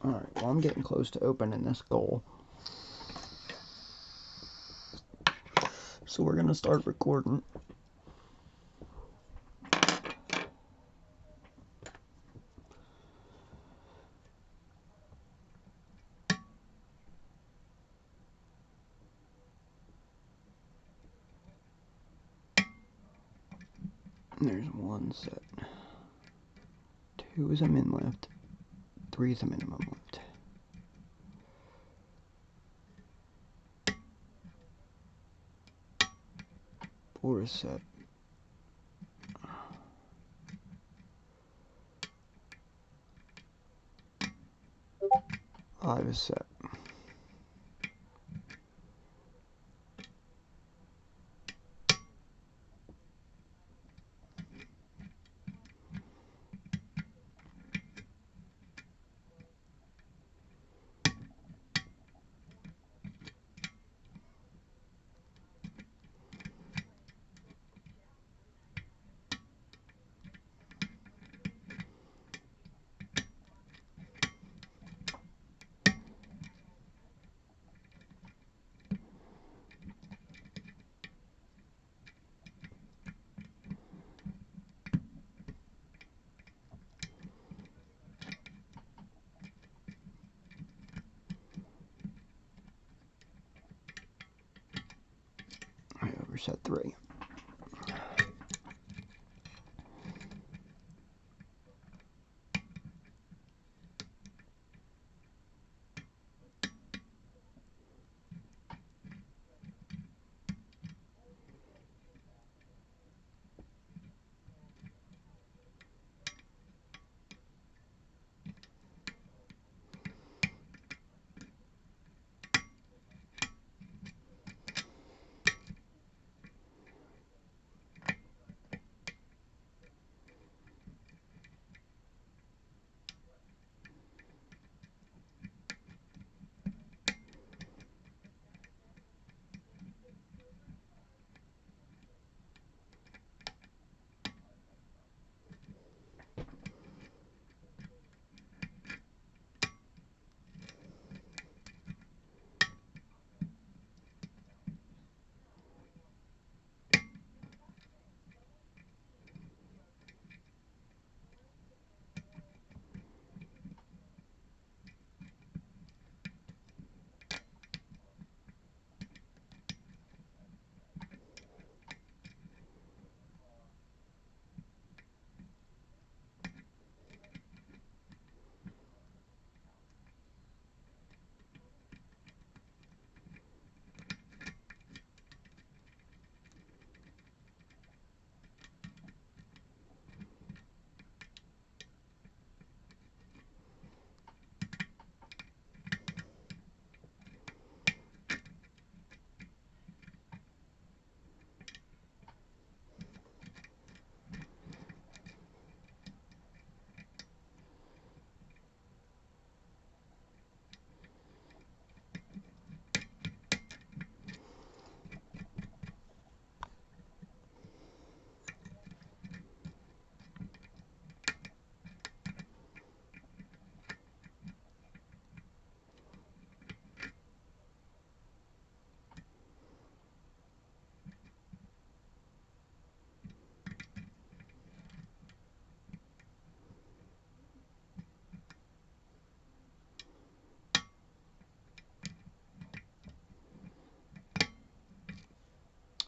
Alright, well I'm getting close to opening this goal. So we're gonna start recording. There's one set. 2 is a min lift. 3 is a minimum lift. 4 is set. 5 is set. I overset 3.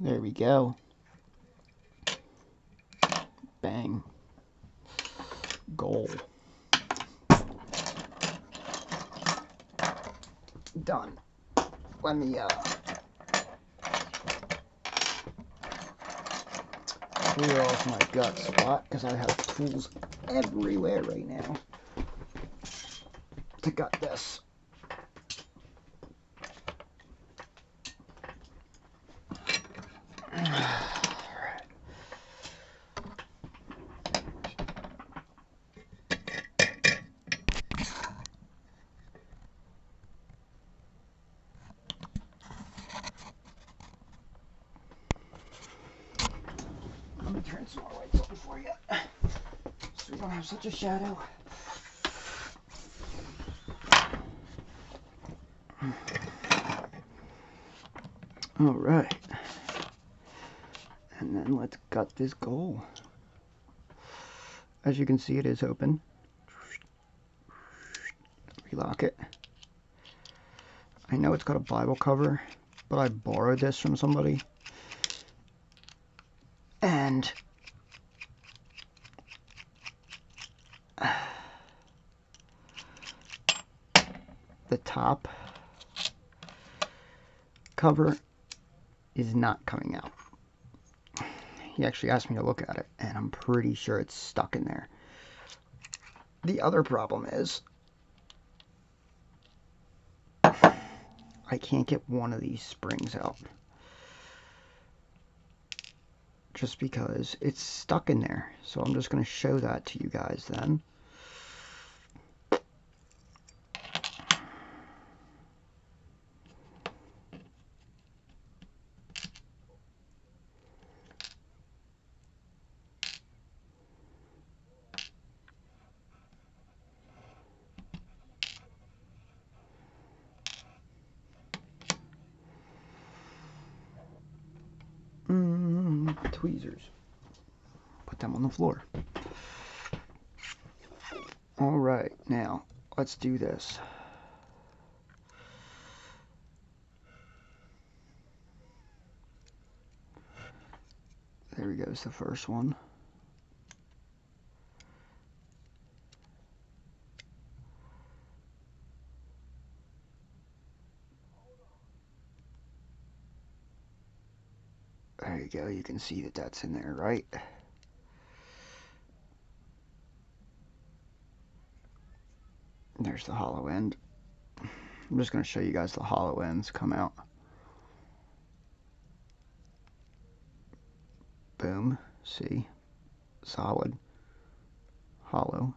There we go. Bang. Goal. Done. Let me clear off my gut spot because I have tools everywhere right now to gut this. Let me turn some more lights on for you so we don't have such a shadow. All right. And then let's gut this goal. As you can see, it is open. Relock it. I know it's got a Bible cover, but I borrowed this from somebody. And the top cover is not coming out. He actually asked me to look at it, and I'm pretty sure it's stuck in there. The other problem is I can't get one of these springs out. Just because it's stuck in there. So I'm just going to show that to you guys then. Tweezers. Put them on the floor. Alright, now let's do this. There goes the first one. There you go, you can see that that's in there, right? There's the hollow end. I'm just going to show you guys the hollow ends come out. Boom, see? Solid, hollow.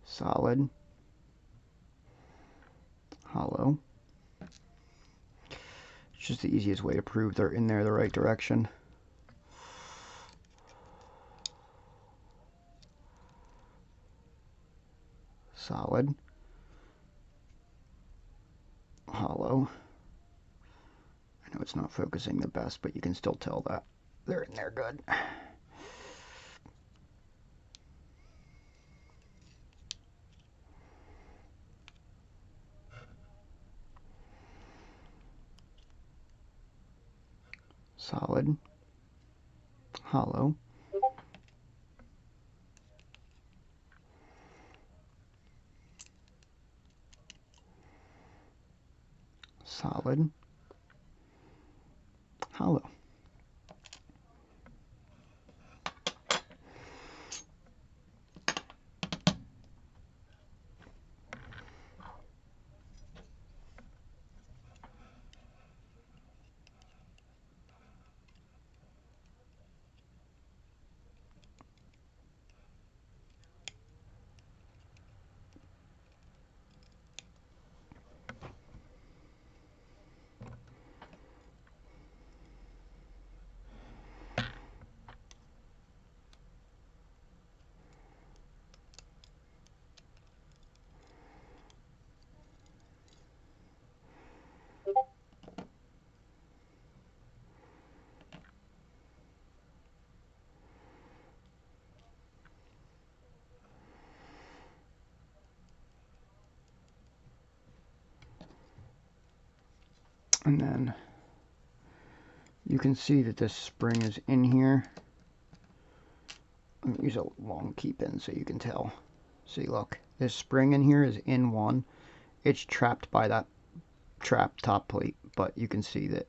Solid, hollow. It's just the easiest way to prove they're in there the right direction. Solid, hollow. I know it's not focusing the best, but you can still tell that they're in there good. Solid, hollow. Solid, hollow. And then you can see that this spring is in here. I'm gonna use a long key pin so you can tell. See, look, this spring in here is in one. It's trapped by that trap top plate, but you can see that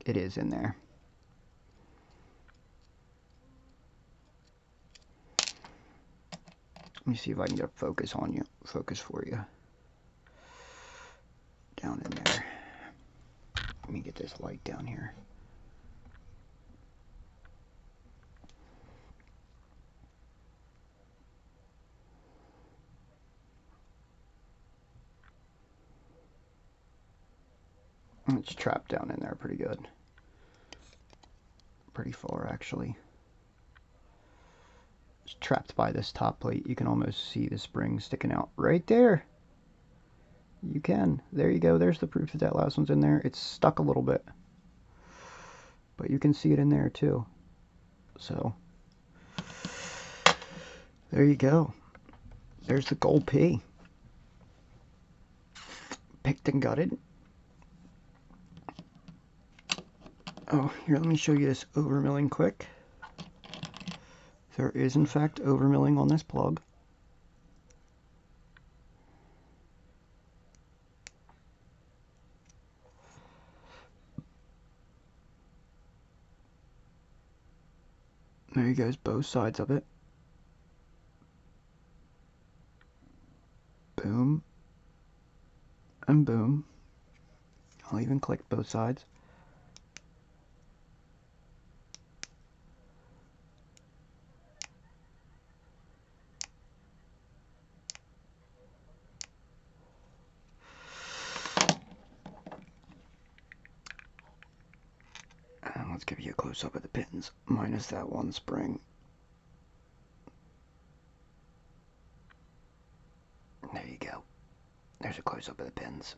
it is in there. Let me see if I can get a focus for you. Down in there. Let me get this light down here. It's trapped down in there pretty good. Pretty far, actually. trapped by this top plate. You can almost see the spring sticking out right there. You can. There you go. There's the proof that that last one's in there. It's stuck a little bit, but you can see it in there too. So there you go. There's the gold P. Picked and gutted. Oh, here, let me show you this overmilling quick. There is, in fact, overmilling on this plug. There you go, both sides of it. Boom. And boom. I'll even click both sides. And let's give you a close-up of the pins, minus that one spring. There you go. There's a close-up of the pins.